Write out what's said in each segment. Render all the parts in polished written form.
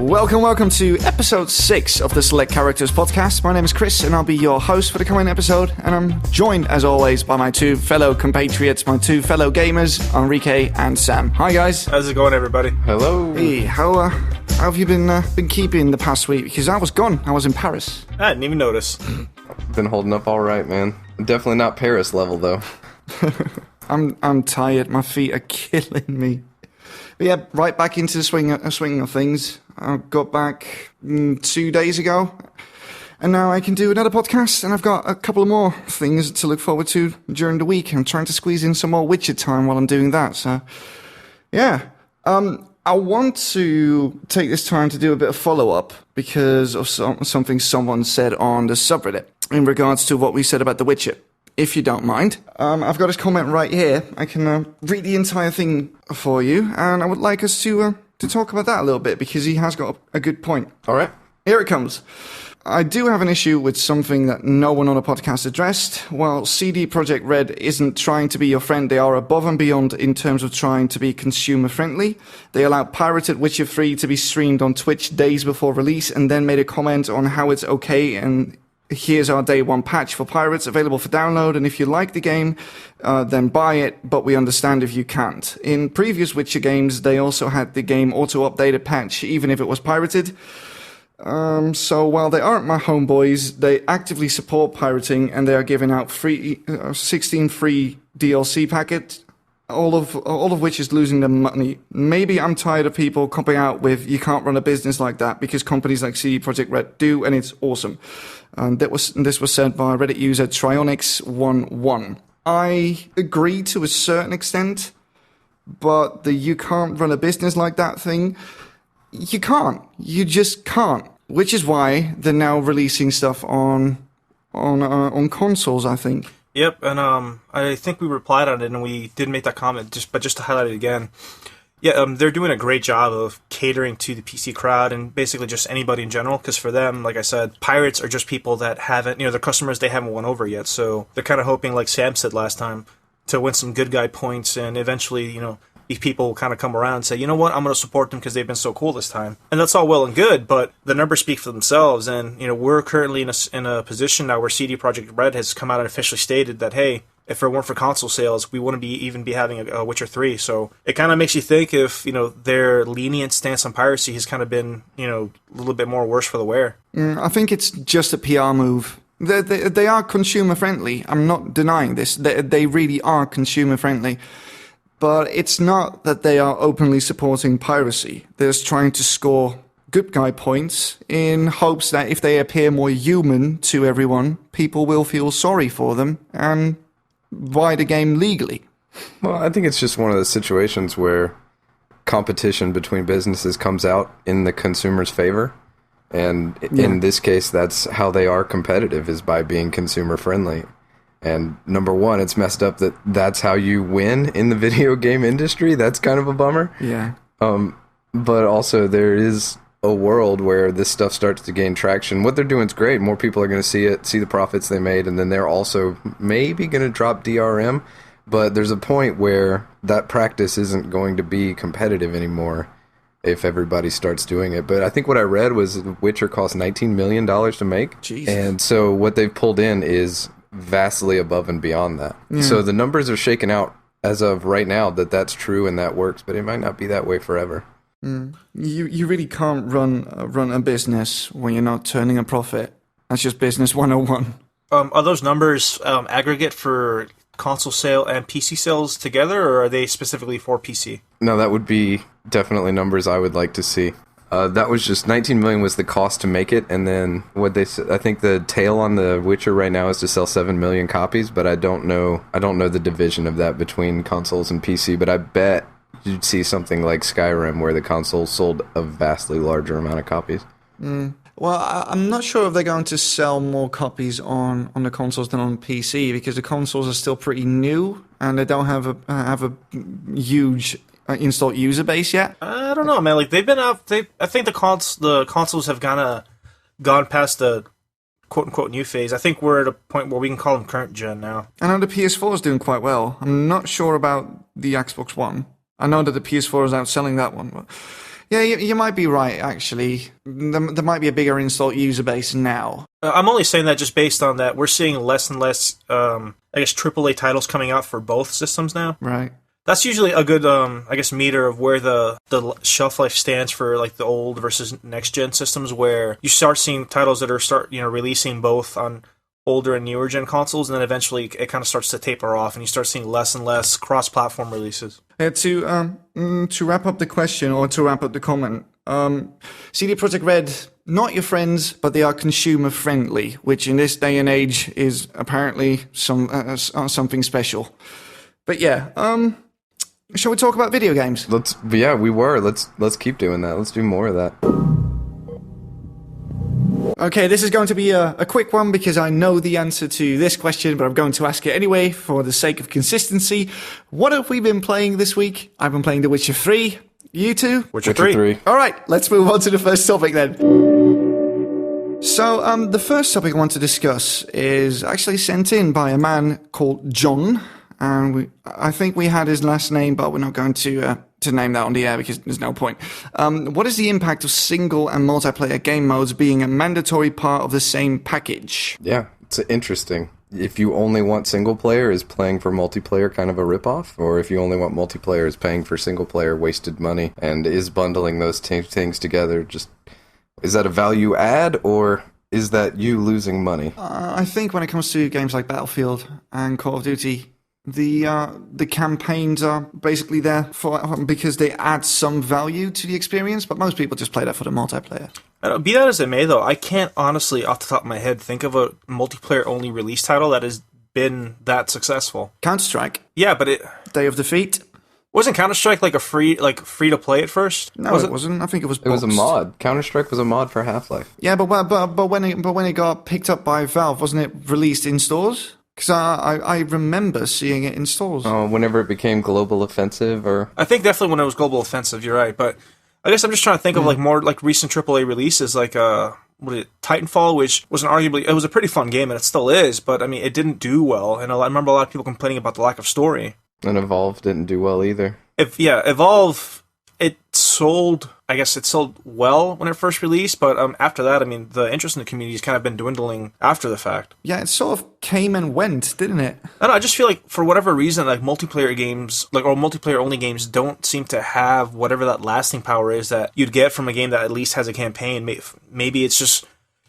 Welcome to episode 6 of the Select Characters podcast. My name is Chris and I'll be your host for the coming episode, and I'm joined as always by my two fellow compatriots, my two fellow gamers, Enrique and Sam. Hi guys. How's it going, everybody? Hello. Hey, how have you been keeping the past week? Because I was gone. I was in Paris. I didn't even notice. Been holding up all right, man. Definitely not Paris level though. I'm tired. My feet are killing me. But yeah, right back into the swing of things. I got back 2 days ago, and now I can do another podcast, and I've got a couple of more things to look forward to during the week. I'm trying to squeeze in some more Witcher time while I'm doing that, so yeah. I want to take this time to do a bit of follow-up because of something someone said on the subreddit in regards to what we said about The Witcher. If you don't mind, I've got his comment right here. I can read the entire thing for you, and I would like us to talk about that a little bit because he has got a good point. All right. Here it comes. I do have an issue with something that no one on the podcast addressed. While CD Projekt Red isn't trying to be your friend, they are above and beyond in terms of trying to be consumer friendly. They allowed pirated Witcher 3 to be streamed on Twitch days before release and then made a comment on how it's okay and here's our day one patch for pirates available for download, and if you like the game, then buy it, but we understand if you can't. In previous Witcher games, they also had the game auto-updated patch, even if it was pirated. So while they aren't my homeboys, they actively support pirating, and they are giving out 16 free DLC packets, all of which is losing them money. Maybe I'm tired of people copping out with you can't run a business like that because companies like CD Projekt Red do, and it's awesome. This was said by Reddit user Trionyx11. I agree to a certain extent, but the you can't run a business like that thing, you can't. You just can't. Which is why they're now releasing stuff on consoles, I think. Yep, and I think we replied on it, and we did make that comment, just to highlight it again. Yeah, they're doing a great job of catering to the PC crowd and basically just anybody in general, because for them, like I said, pirates are just people that haven't, their customers they haven't won over yet, so they're kind of hoping, like Sam said last time, to win some good guy points, and eventually, these people will kind of come around and say, you know what, I'm going to support them because they've been so cool this time. And that's all well and good, but the numbers speak for themselves, and, we're currently in a position now where CD Projekt Red has come out and officially stated that, hey, if it weren't for console sales, we wouldn't even be having a Witcher 3. So it kind of makes you think if, their lenient stance on piracy has kind of been, a little bit more worse for the wear. I think it's just a PR move. They are consumer friendly. I'm not denying this. They really are consumer friendly. But it's not that they are openly supporting piracy. They're just trying to score good guy points in hopes that if they appear more human to everyone, people will feel sorry for them and buy the game legally. Well, I think it's just one of those situations where competition between businesses comes out in the consumer's favor. And in this case, that's how they are competitive, is by being consumer friendly. And number one, it's messed up that that's how you win in the video game industry. That's kind of a bummer. Yeah. But also there is a world where this stuff starts to gain traction. What they're doing is great. More people are going to see it, see the profits they made, and then they're also maybe going to drop DRM. But there's a point where that practice isn't going to be competitive anymore if everybody starts doing it. But I think what I read was Witcher cost $19 million to make. Jesus. And so what they've pulled in is vastly above and beyond that. So the numbers are shaking out as of right now that's true and that works, but it might not be that way forever. You really can't run a business when you're not turning a profit. That's just business 101. Are those numbers aggregate for console sale and PC sales together, or are they specifically for PC? No, that would be definitely numbers I would like to see. That was just 19 million was the cost to make it, and then I think the tail on the Witcher right now is to sell 7 million copies, but I don't know the division of that between consoles and PC, but I bet you'd see something like Skyrim where the console sold a vastly larger amount of copies. Well, I'm not sure if they're going to sell more copies on the consoles than on PC because the consoles are still pretty new and they don't have a huge installed user base yet. I don't know, man. Like they've been out. I think the consoles have gone past the quote unquote new phase. I think we're at a point where we can call them current gen now. I know the PS4 is doing quite well. I'm not sure about the Xbox One. I know that the PS4 is outselling that one, but Yeah, you might be right, actually. There might be a bigger install user base now. I'm only saying that just based on that we're seeing less and less, I guess, AAA titles coming out for both systems now. Right. That's usually a good, I guess, meter of where the shelf life stands for like the old versus next gen systems, where you start seeing titles that are releasing both on older and newer gen consoles, and then eventually it kind of starts to taper off, and you start seeing less and less cross-platform releases. To wrap up the question, or to wrap up the comment, CD Projekt Red, not your friends, but they are consumer friendly, which in this day and age is apparently something special. But yeah, shall we talk about video games? Let's keep doing that. Let's do more of that. Okay, this is going to be a quick one because I know the answer to this question, but I'm going to ask it anyway for the sake of consistency. What have we been playing this week? I've been playing The Witcher 3. You two? Witcher 3. All right, let's move on to the first topic then. So, the first topic I want to discuss is actually sent in by a man called John. And I think we had his last name, but we're not going to name that on the air because there's no point. What is the impact of single and multiplayer game modes being a mandatory part of the same package? Yeah, it's interesting. If you only want single player, is playing for multiplayer kind of a ripoff? Or if you only want multiplayer, is paying for single player wasted money? And is bundling those things together just... Is that a value add, or is that you losing money? I think when it comes to games like Battlefield and Call of Duty, the campaigns are basically there because they add some value to the experience, but most people just play that for the multiplayer. Be that as it may, though, I can't honestly, off the top of my head, think of a multiplayer-only release title that has been that successful. Counter-Strike. Yeah, but Day of Defeat. Wasn't Counter-Strike like free to play at first? No, it wasn't. I think it was boxed. It was a mod. Counter-Strike was a mod for Half-Life. Yeah, but when it got picked up by Valve, wasn't it released in stores? Because I remember seeing it in stores. Oh, whenever it became Global Offensive, or... I think definitely when it was Global Offensive, you're right. But I guess I'm just trying to think of like more like recent AAA releases, like Titanfall, which was it was a pretty fun game, and it still is, but I mean, it didn't do well, and I remember a lot of people complaining about the lack of story. And Evolve didn't do well either. Evolve, it sold well when it first released, but after that, I mean, the interest in the community has kind of been dwindling after the fact. Yeah, it sort of came and went, didn't it? I don't know, I just feel like for whatever reason, like multiplayer games, or multiplayer only games, don't seem to have whatever that lasting power is that you'd get from a game that at least has a campaign. Maybe it's just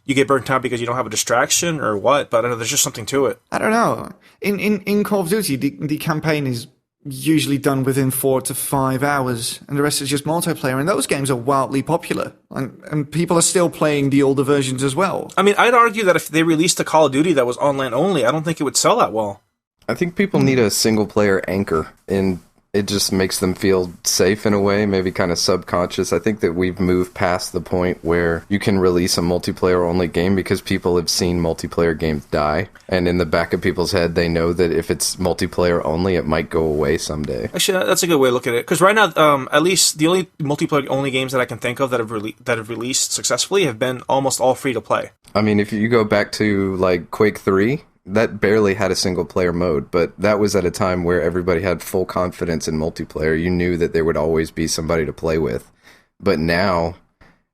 you get burnt out because you don't have a distraction or what, but I don't know, there's just something to it. I don't know. In Call of Duty, the campaign is usually done within 4 to 5 hours, and the rest is just multiplayer, and those games are wildly popular, and people are still playing the older versions as well. I mean, I'd argue that if they released a Call of Duty that was online only, I don't think it would sell that well. I think people need a single-player anchor, and it just makes them feel safe in a way, maybe kind of subconscious. I think that we've moved past the point where you can release a multiplayer-only game because people have seen multiplayer games die, and in the back of people's head, they know that if it's multiplayer only, it might go away someday. Actually, that's a good way to look at it, because right now, at least the only multiplayer-only games that I can think of that have released successfully have been almost all free-to-play. I mean, if you go back to, like, Quake 3... that barely had a single-player mode, but that was at a time where everybody had full confidence in multiplayer. You knew that there would always be somebody to play with. But now,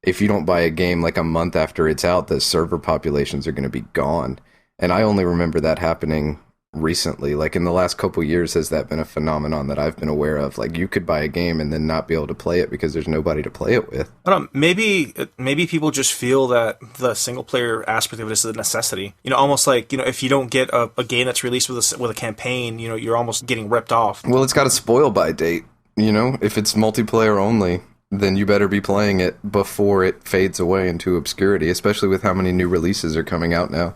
if you don't buy a game like a month after it's out, the server populations are going to be gone. And I only remember that happening recently. Like, in the last couple years, has that been a phenomenon that I've been aware of? Like, you could buy a game and then not be able to play it because there's nobody to play it with. I don't know, maybe people just feel that the single player aspect of it is a necessity. You know, almost like, you know, if you don't get a game that's released with a campaign, you know, you're almost getting ripped off. Well, it's got a spoil by date. You know, if it's multiplayer only, then you better be playing it before it fades away into obscurity, especially with how many new releases are coming out now.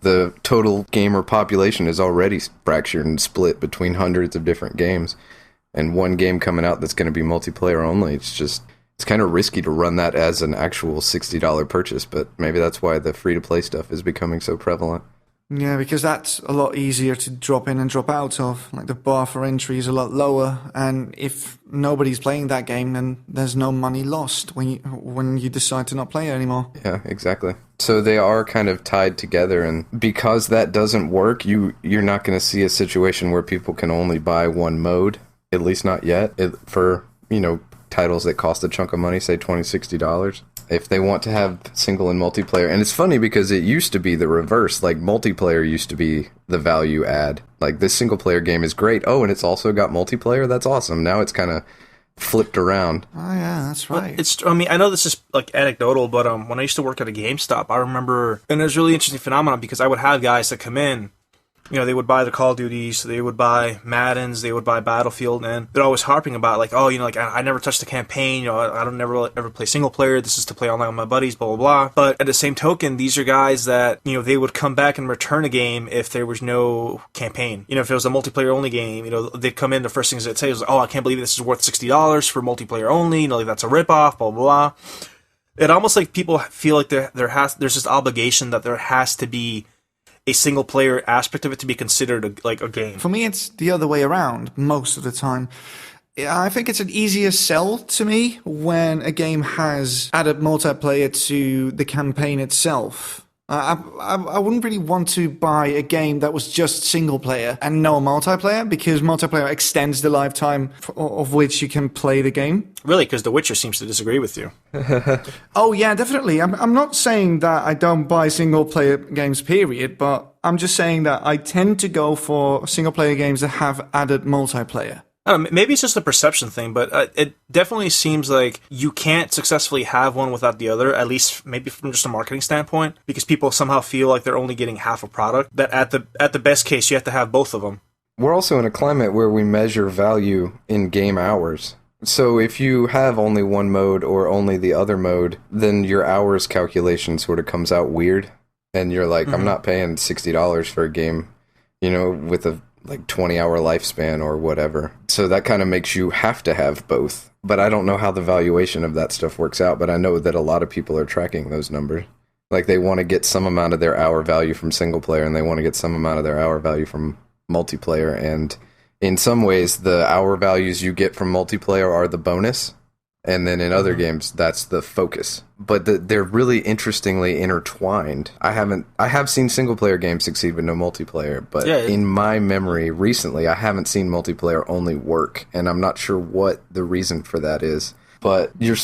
The total gamer population is already fractured and split between hundreds of different games. And one game coming out that's going to be multiplayer only, it's kind of risky to run that as an actual $60 purchase, but maybe that's why the free-to-play stuff is becoming so prevalent. Yeah, because that's a lot easier to drop in and drop out of. Like, the bar for entry is a lot lower, and if nobody's playing that game, then there's no money lost when you decide to not play it anymore. Yeah, exactly. So they are kind of tied together, and because that doesn't work, you're not going to see a situation where people can only buy one mode, at least not yet, for, you know, titles that cost a chunk of money, say $20-$60. If they want to have single and multiplayer, and it's funny because it used to be the reverse. Like, multiplayer used to be the value add. Like, this single player game is great. Oh, and it's also got multiplayer? That's awesome. Now it's kind of flipped around. Oh, yeah, that's right. I mean, I know this is like anecdotal, but when I used to work at a GameStop, I remember, and it was a really interesting phenomenon because I would have guys that come in, you know, they would buy the Call of Duties, they would buy Maddens, they would buy Battlefield, and they're always harping about, like, oh, you know, like, I never touched the campaign, you know, I don't never ever play single player, this is to play online with my buddies, blah, blah, blah. But at the same token, these are guys that, you know, they would come back and return a game if there was no campaign. You know, if it was a multiplayer only game, you know, they'd come in, the first things they'd say was, oh, I can't believe this is worth $60 for multiplayer only, you know, like, that's a ripoff, blah, blah, blah. It almost like people feel like there's this obligation that there has to be a single player aspect of it to be considered like a game. For me, it's the other way around most of the time. I think it's an easier sell to me when a game has added multiplayer to the campaign itself. I wouldn't really want to buy a game that was just single player and no multiplayer, because multiplayer extends the lifetime of which you can play the game. Really, because The Witcher seems to disagree with you. Oh yeah, definitely. I'm not saying that I don't buy single player games, period, but I'm just saying that I tend to go for single player games that have added multiplayer. I don't know, maybe it's just a perception thing, but it definitely seems like you can't successfully have one without the other, at least maybe from just a marketing standpoint, because people somehow feel like they're only getting half a product, that at the best case, you have to have both of them. We're also in a climate where we measure value in game hours. So if you have only one mode or only the other mode, then your hours calculation sort of comes out weird, and you're like, I'm not paying $60 for a game, you know, with a like 20-hour lifespan or whatever. So that kind of makes you have to have both. But I don't know how the valuation of that stuff works out, but I know that a lot of people are tracking those numbers. Like, they want to get some amount of their hour value from single player, and they want to get some amount of their hour value from multiplayer. And in some ways, the hour values you get from multiplayer are the bonus. And then in other games, that's the focus. But they're really interestingly intertwined. I have seen single player games succeed with no multiplayer, but in my memory recently, I haven't seen multiplayer only work, and I'm not sure what the reason for that is. But you're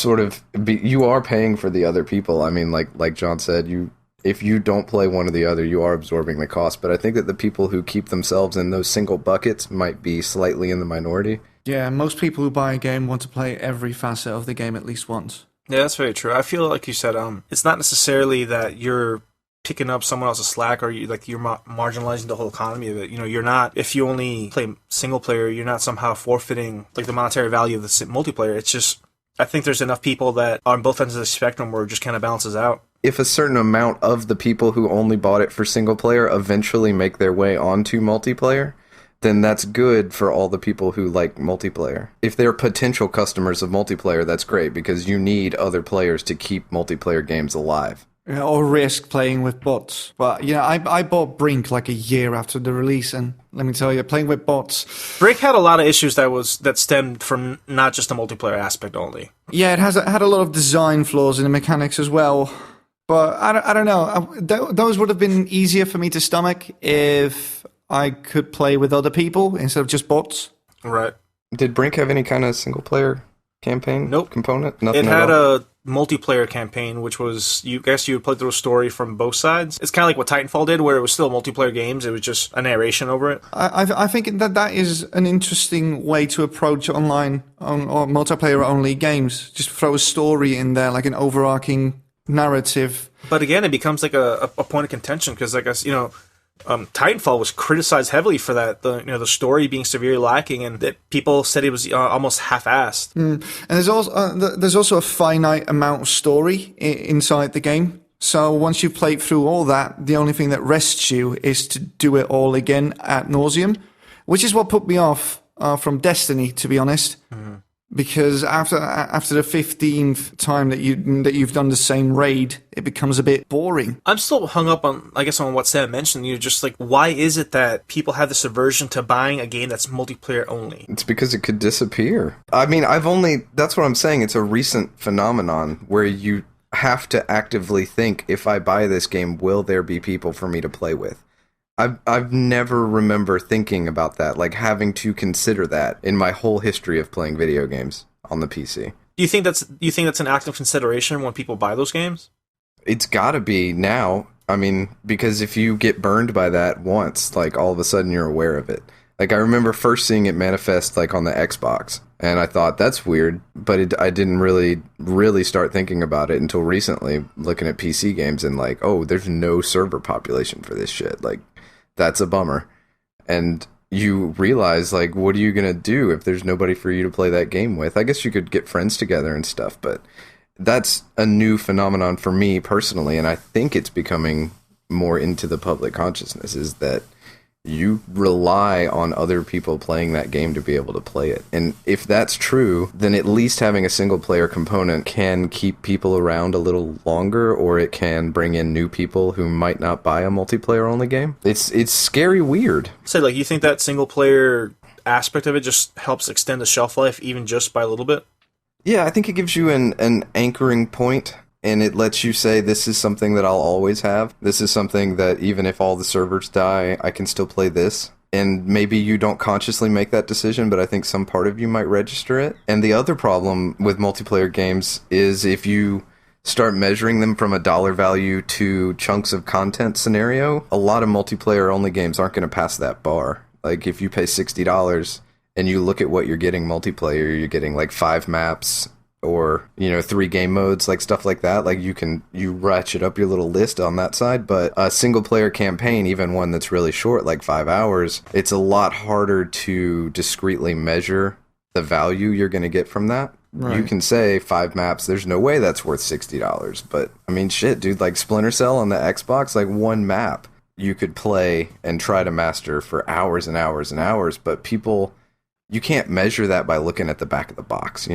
you are paying for the other people. I mean, like John said, if you don't play one or the other, you are absorbing the cost. But I think that the people who keep themselves in those single buckets might be slightly in the minority. Yeah, most people who buy a game want to play every facet of the game at least once. Yeah, that's very true. I feel like you said, it's not necessarily that you're picking up someone else's slack or you're marginalizing the whole economy of it. You know, you're not, if you only play single player, you're not somehow forfeiting like the monetary value of the multiplayer. It's just, I think there's enough people that are on both ends of the spectrum where it just kind of balances out. If a certain amount of the people who only bought it for single player eventually make their way onto multiplayer, then that's good for all the people who like multiplayer. If they're potential customers of multiplayer, that's great, because you need other players to keep multiplayer games alive. Yeah, or risk playing with bots. But yeah, I bought Brink like a year after the release, and let me tell you, playing with bots... Brink had a lot of issues that stemmed from not just the multiplayer aspect only. Yeah, it had a lot of design flaws in the mechanics as well. But I don't know. Those would have been easier for me to stomach if I could play with other people instead of just bots. Right. Did Brink have any kind of single-player campaign component? Nothing. It had a multiplayer campaign, which was, you would play through a story from both sides. It's kind of like what Titanfall did, where it was still multiplayer games. It was just a narration over it. I think that is an interesting way to approach online or multiplayer-only games. Just throw a story in there, like an overarching narrative. But again, it becomes like a point of contention, because I guess, Titanfall was criticized heavily for that, the story being severely lacking, and that people said it was almost half-assed. And there's also a finite amount of story inside the game. So once you've played through all that, the only thing that rests you is to do it all again ad nauseum, which is what put me off from Destiny, to be honest. Mm-hmm. Because after the 15th time that you've done the same raid, it becomes a bit boring. I'm still hung up on what Sam mentioned. Just like, why is it that people have this aversion to buying a game that's multiplayer only? It's because it could disappear. I mean, that's what I'm saying. It's a recent phenomenon where you have to actively think, if I buy this game, will there be people for me to play with? I've never remember thinking about that, like having to consider that in my whole history of playing video games. on the PC. Do you think that's an active consideration when people buy those games? It's got to be now. I mean, because if you get burned by that once, like all of a sudden you're aware of it. Like I remember first seeing it manifest like on the Xbox, and I thought that's weird, but I didn't really start thinking about it until recently, looking at PC games and like, oh, there's no server population for this shit. Like that's a bummer. And you realize like, what are you gonna do if there's nobody for you to play that game with? I guess you could get friends together and stuff, but that's a new phenomenon for me personally, and I think it's becoming more into the public consciousness, is that you rely on other people playing that game to be able to play it. And if that's true, then at least having a single player component can keep people around a little longer, or it can bring in new people who might not buy a multiplayer only game. It's scary weird. So like you think that single player aspect of it just helps extend the shelf life even just by a little bit? Yeah, I think it gives you an anchoring point, and it lets you say, this is something that I'll always have. This is something that even if all the servers die, I can still play this. And maybe you don't consciously make that decision, but I think some part of you might register it. And the other problem with multiplayer games is if you start measuring them from a dollar value to chunks of content scenario, a lot of multiplayer-only games aren't going to pass that bar. Like, if you pay $60 and you look at what you're getting multiplayer, you're getting like 5 maps, or 3 game modes, like stuff like that. Like you ratchet up your little list on that side. But a single player campaign, even one that's really short, like 5 hours, it's a lot harder to discreetly measure the value you're going to get from that. Right. You can say 5 maps, there's no way that's worth $60. But I mean, shit, dude, like Splinter Cell on the Xbox, like 1 map you could play and try to master for hours and hours and hours. But people, you can't measure that by looking at the back of the box,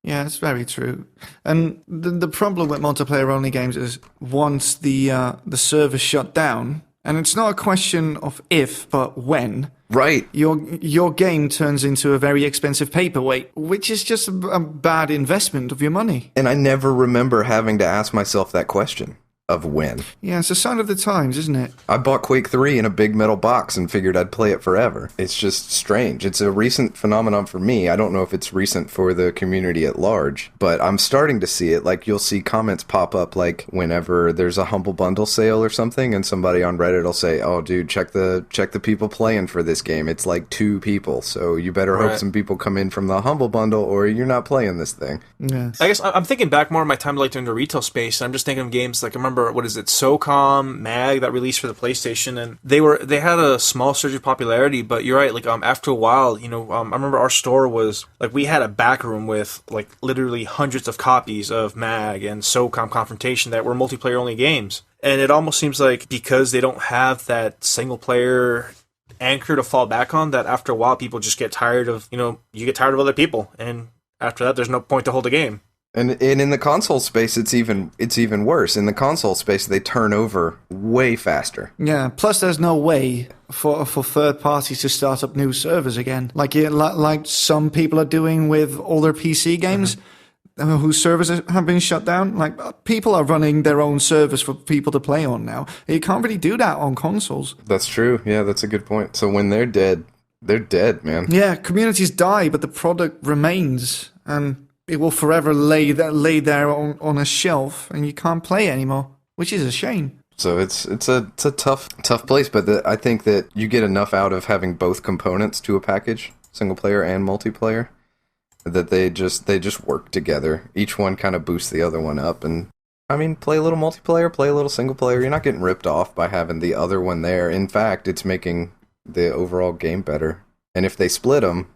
Yeah, it's very true. And the problem with multiplayer-only games is once the server shut down, and it's not a question of if, but when. Right. Your game turns into a very expensive paperweight, which is just a bad investment of your money. And I never remember having to ask myself that question. Of when. Yeah, it's a sign of the times, isn't it? I bought Quake 3 in a big metal box and figured I'd play it forever. It's just strange. It's a recent phenomenon for me. I don't know if it's recent for the community at large, but I'm starting to see it. Like, you'll see comments pop up, like, whenever there's a Humble Bundle sale or something, and somebody on Reddit will say, oh, dude, check the people playing for this game. It's like 2 people, so you better hope some people come in from the Humble Bundle, or you're not playing this thing. Yeah. I guess I'm thinking back more of my time like during the retail space, and I'm just thinking of games like, I remember, what is it, SOCOM, MAG, that released for the PlayStation, and they had a small surge of popularity, but you're right, like, after a while, I remember our store was, like, we had a back room with, like, literally hundreds of copies of MAG and SOCOM Confrontation that were multiplayer-only games, and it almost seems like because they don't have that single-player anchor to fall back on, that after a while people just get tired of, you get tired of other people, and after that there's no point to hold a game. And in the console space, it's even worse. In the console space, they turn over way faster. Yeah. Plus, there's no way for third parties to start up new servers again, like some people are doing with older PC games, whose servers have been shut down. Like, people are running their own servers for people to play on now. You can't really do that on consoles. That's true. Yeah, that's a good point. So when they're dead, man. Yeah, communities die, but the product remains, and it will forever lay there on a shelf, and you can't play it anymore, which is a shame. So it's a tough place, but I think that you get enough out of having both components to a package, single player and multiplayer, that they just work together. Each one kind of boosts the other one up, and I mean, play a little multiplayer, play a little single player. You're not getting ripped off by having the other one there. In fact, it's making the overall game better. And if they split them,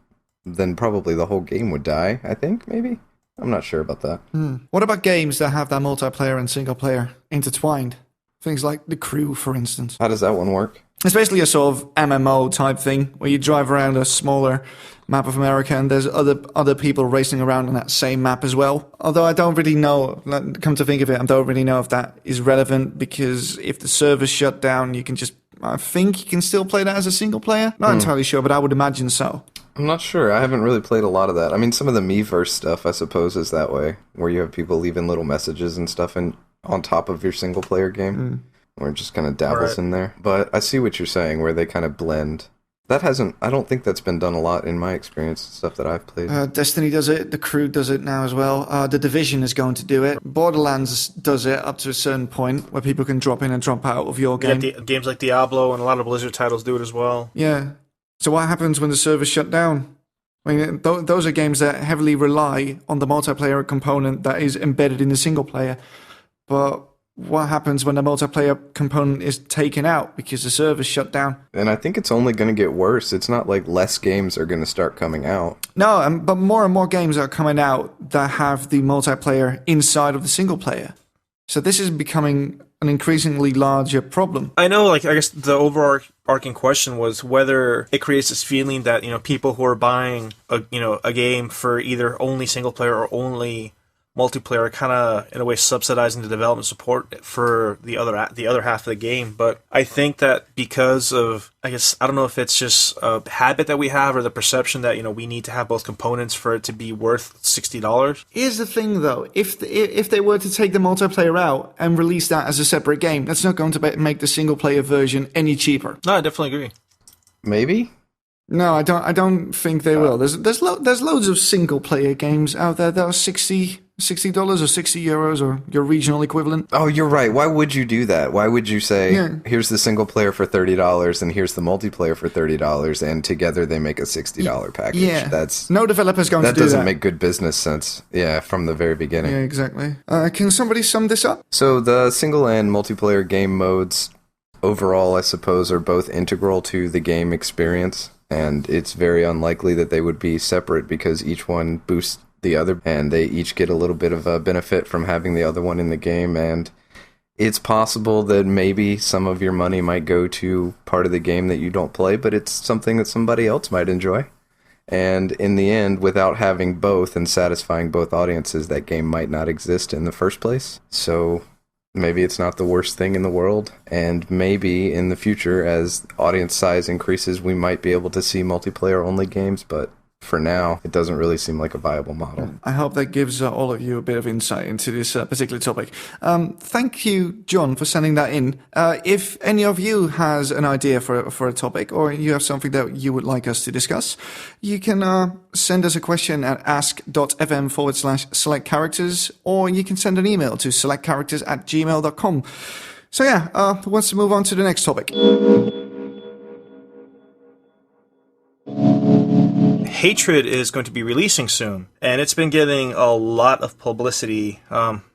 then probably the whole game would die, I think, maybe? I'm not sure about that. What about games that have that multiplayer and single player intertwined? Things like The Crew, for instance. How does that one work? It's basically a sort of MMO type thing, where you drive around a smaller map of America, and there's other people racing around on that same map as well. Although I don't really know, come to think of it, I don't really know if that is relevant, because if the server's shut down, I think you can still play that as a single player. Not entirely sure, but I would imagine so. I'm not sure. I haven't really played a lot of that. I mean, some of the Miiverse stuff, I suppose, is that way, where you have people leaving little messages and stuff on top of your single-player game, where it just kind of dabbles in there. But I see what you're saying, where they kind of blend I don't think that's been done a lot in my experience, stuff that I've played. Destiny does it. The Crew does it now as well. The Division is going to do it. Borderlands does it up to a certain point where people can drop in and drop out of your game. Games like Diablo and a lot of Blizzard titles do it as well. Yeah. So what happens when the servers shut down? I mean, those are games that heavily rely on the multiplayer component that is embedded in the single player. But what happens when the multiplayer component is taken out because the server's shut down? And I think it's only going to get worse. It's not like less games are going to start coming out. No, but more and more games are coming out that have the multiplayer inside of the single player. So this is becoming an increasingly larger problem. I know, I guess the overarching question was whether it creates this feeling that, people who are buying a game for either only single player or only multiplayer are kind of in a way subsidizing the development support for the other half of the game. But I think that because of, I don't know if it's just a habit that we have or the perception that we need to have both components for it to be worth $60. Here's the thing though, if they were to take the multiplayer out and release that as a separate game, that's not going to make the single player version any cheaper. No, I definitely agree. Maybe. No, I don't think they will. There's loads of single player games out there that are $60 or €60 or your regional equivalent. Oh, you're right. Why would you do that? Why would you say, here's the single player for $30 and here's the multiplayer for $30 and together they make a $60 package? Yeah. That's no developer's going to do that. That doesn't make good business sense. Yeah, from the very beginning. Yeah, exactly. Can somebody sum this up? So the single and multiplayer game modes overall, I suppose, are both integral to the game experience. And it's very unlikely that they would be separate because each one boosts the other, and they each get a little bit of a benefit from having the other one in the game. And it's possible that maybe some of your money might go to part of the game that you don't play, but it's something that somebody else might enjoy. And in the end, without having both and satisfying both audiences, that game might not exist in the first place. So maybe it's not the worst thing in the world, and maybe in the future, as audience size increases, we might be able to see multiplayer-only games, but for now, it doesn't really seem like a viable model. I hope that gives all of you a bit of insight into this particular topic. Thank you, John, for sending that in. If any of you has an idea for a topic, or you have something that you would like us to discuss, you can send us a question at ask.fm/select characters, or you can send an email to selectcharacters@gmail.com. So yeah, who wants to move on to the next topic? Hatred is going to be releasing soon, and it's been getting a lot of publicity,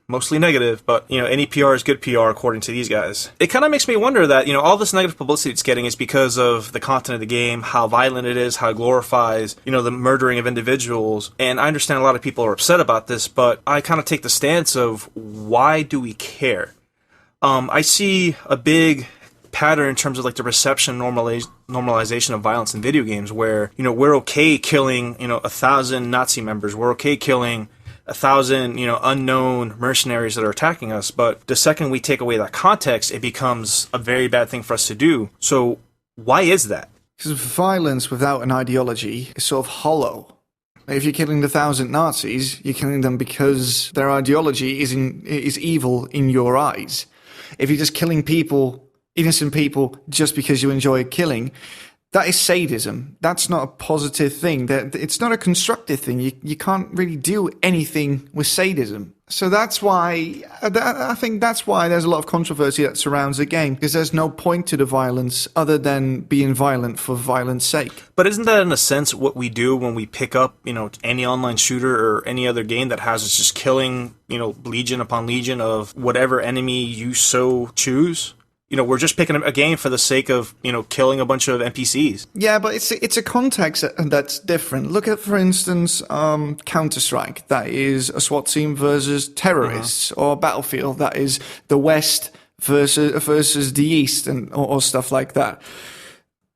mostly negative, but, any PR is good PR according to these guys. It kind of makes me wonder that, all this negative publicity it's getting is because of the content of the game, how violent it is, how it glorifies, the murdering of individuals, and I understand a lot of people are upset about this, but I kind of take the stance of, why do we care? I see a big pattern in terms of the reception normalization of violence in video games where, we're okay killing, 1,000 Nazi members. We're okay killing 1,000, unknown mercenaries that are attacking us. But the second we take away that context, it becomes a very bad thing for us to do. So why is that? Because violence without an ideology is sort of hollow. If you're killing 1,000 Nazis, you're killing them because their ideology is evil in your eyes. If you're just killing people, innocent people, just because you enjoy killing, that is sadism. That's not a positive thing. It's not a constructive thing. You can't really do anything with sadism. So that's why, I think that's why there's a lot of controversy that surrounds the game, because there's no point to the violence other than being violent for violence sake. But isn't that in a sense what we do when we pick up, any online shooter or any other game that has us just killing, legion upon legion of whatever enemy you so choose? We're just picking a game for the sake of, killing a bunch of NPCs. Yeah, but it's a context that's different. Look at, for instance, Counter-Strike. That is a SWAT team versus terrorists. Or Battlefield. That is the West versus the East, or stuff like that.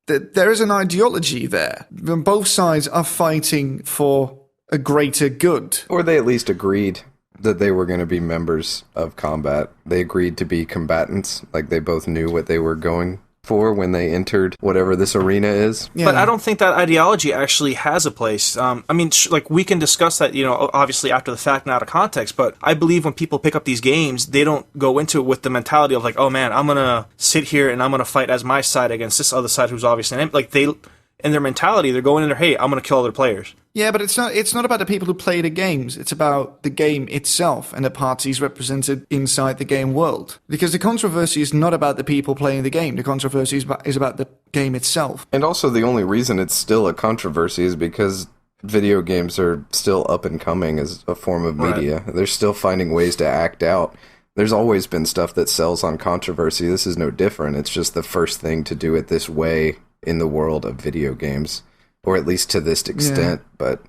There is an ideology there. Both sides are fighting for a greater good. Or they at least agreed that they were going to be members of combat. They agreed to be combatants. They both knew what they were going for when they entered whatever this arena is. Yeah. But I don't think that ideology actually has a place. We can discuss that, obviously after the fact, not out of context, but I believe when people pick up these games, they don't go into it with the mentality of oh man, I'm going to sit here and I'm going to fight as my side against this other side who's obviously, in their mentality, they're going in there, hey, I'm going to kill other players. Yeah, but it's not about the people who play the games. It's about the game itself and the parties represented inside the game world. Because the controversy is not about the people playing the game. The controversy is about the game itself. And also the only reason it's still a controversy is because video games are still up and coming as a form of media. Right. They're still finding ways to act out. There's always been stuff that sells on controversy. This is no different. It's just the first thing to do it this way in the world of video games. Or at least to this extent, but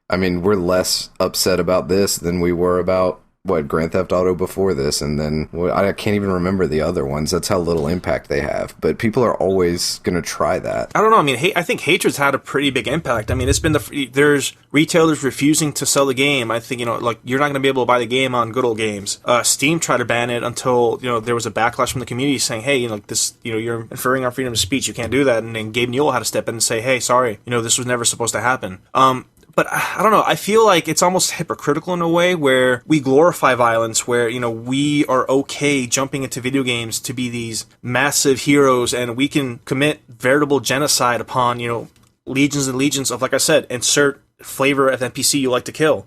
I mean, we're less upset about this than we were about Grand Theft Auto before this, and then I can't even remember the other ones. That's how little impact they have. But people are always going to try that. I don't know. I mean, I think Hatred's had a pretty big impact. I mean, it's been there's retailers refusing to sell the game. I think, like, you're not going to be able to buy the game on Good Old Games. Steam tried to ban it until, there was a backlash from the community saying, hey, this, you're inferring our freedom of speech. You can't do that. And then Gabe Newell had to step in and say, hey, sorry, this was never supposed to happen. But I don't know, I feel like it's almost hypocritical in a way where we glorify violence, where, we are okay jumping into video games to be these massive heroes, and we can commit veritable genocide upon, legions and legions of, like I said, insert flavor of NPC you like to kill.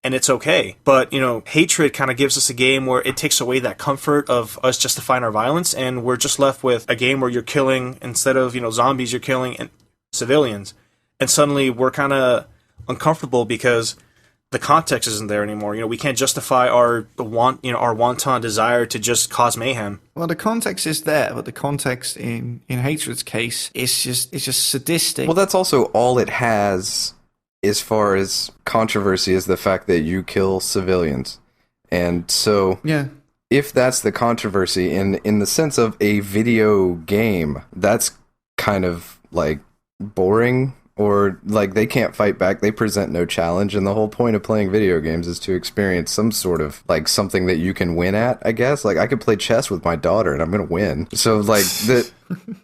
And it's okay. But, Hatred kind of gives us a game where it takes away that comfort of us justifying our violence, and we're just left with a game where you're killing, instead of, zombies, you're killing civilians. And suddenly we're kind of uncomfortable because the context isn't there anymore. We can't justify our wanton desire to just cause mayhem. Well, the context is there, but the context in Hatred's case is just sadistic. Well, that's also all it has as far as controversy, is the fact that you kill civilians. And so if that's the controversy in the sense of a video game, that's kind of like boring. Or, like, they can't fight back, they present no challenge, and the whole point of playing video games is to experience some sort of, like, something that you can win at, I guess. Like, I could play chess with my daughter, and I'm gonna win. So, like,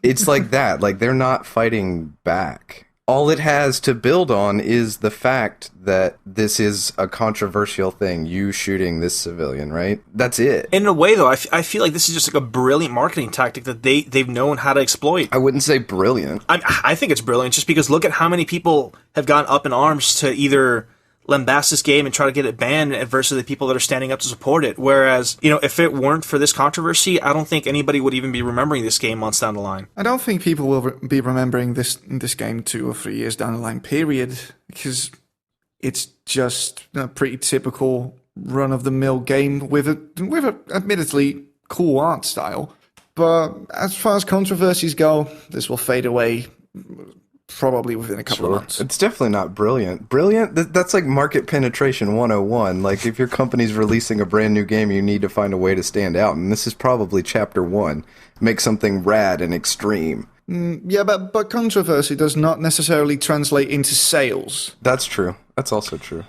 it's like that. Like, they're not fighting back. All it has to build on is the fact that this is a controversial thing, you shooting this civilian, right? That's it. In a way, though, I feel like this is just like a brilliant marketing tactic that they've known how to exploit. I wouldn't say brilliant. I think it's brilliant just because look at how many people have gone up in arms to either lambast this game and try to get it banned versus the people that are standing up to support it. Whereas, if it weren't for this controversy, I don't think anybody would even be remembering this game months down the line. I don't think people will be remembering this game 2 or 3 years down the line, period, because it's just a pretty typical run-of-the-mill game with a admittedly cool art style. But as far as controversies go, this will fade away probably within a couple of months. It's definitely not brilliant. Brilliant? That's like market penetration 101. Like, if your company's releasing a brand new game, you need to find a way to stand out. And this is probably chapter 1. Make something rad and extreme. Yeah, but controversy does not necessarily translate into sales. That's true. That's also true.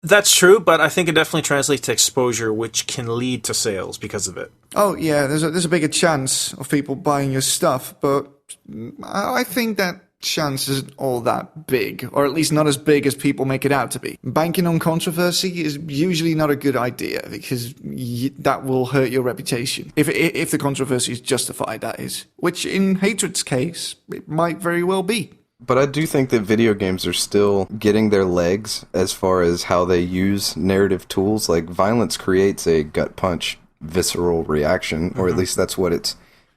That's true, but I think it definitely translates to exposure, which can lead to sales because of it. Oh, yeah, there's a bigger chance of people buying your stuff, but I think that chance isn't all that big, or at least not as big as people make it out to be. Banking on controversy is usually not a good idea because that will hurt your reputation. If the controversy is justified, that is. Which in Hatred's case, it might very well be. But I do think that video games are still getting their legs as far as how they use narrative tools. Like, violence creates a gut punch, visceral reaction, or at least that's what it's